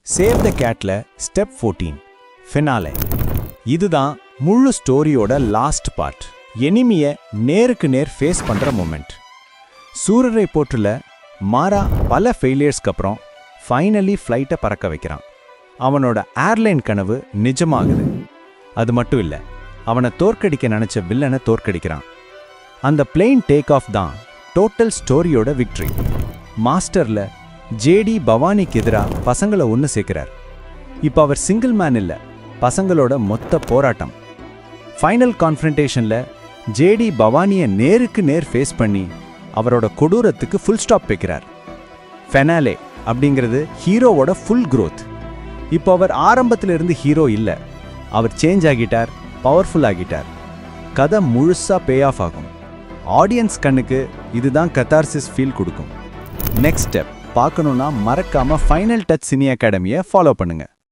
Save the கேட்ல step 14 finale. இதுதான் முழு ஸ்டோரியோட லாஸ்ட் பார்ட். எனிமிய நேருக்கு நேர் ஃபேஸ் பண்ற மொமெண்ட். சூரரை போற்றுல மாரா பல ஃபெயிலியர்ஸ்க்கு அப்புறம் ஃபைனலி ஃப்ளைட்டை பறக்க வைக்கிறான். அவனோட ஏர்லைன் கனவு நிஜமாகுது. அது மட்டும் இல்ல, அவனை தோற்கடிக்க நினைச்ச வில்லனை தோற்கடிக்கிறான். அந்த பிளேன் டேக் ஆஃப் தான் டோட்டல் ஸ்டோரியோட விக்டரி. மாஸ்டர்ல ஜேடி பவானிக்கு எதிராக பசங்களை ஒன்று சேர்க்கிறார். இப்போ அவர் சிங்கிள் மேன் இல்லை, பசங்களோட மொத்த போராட்டம். ஃபைனல் கான்ஃபரன்டேஷன்ல ஜேடி பவானியை நேருக்கு நேர் ஃபேஸ் பண்ணி அவரோட கொடூரத்துக்கு ஃபுல் ஸ்டாப் வைக்கிறார். ஃபெனாலே அப்படிங்கிறது ஹீரோவோட ஃபுல் growth. இப்போ அவர் ஆரம்பத்தில் இருந்து ஹீரோ இல்லை, அவர் சேஞ்ச் ஆகிட்டார், பவர்ஃபுல் ஆகிட்டார். கதை முழுசா பே ஆஃப் ஆகும். ஆடியன்ஸ் கண்ணுக்கு இதுதான் கத்தார்சிஸ் ஃபீல் கொடுக்கும். நெக்ஸ்ட் ஸ்டெப் பார்க்கணுன்னா மறக்காம ஃபைனல் டச் சினி அகாடமியை ஃபாலோ பண்ணுங்க.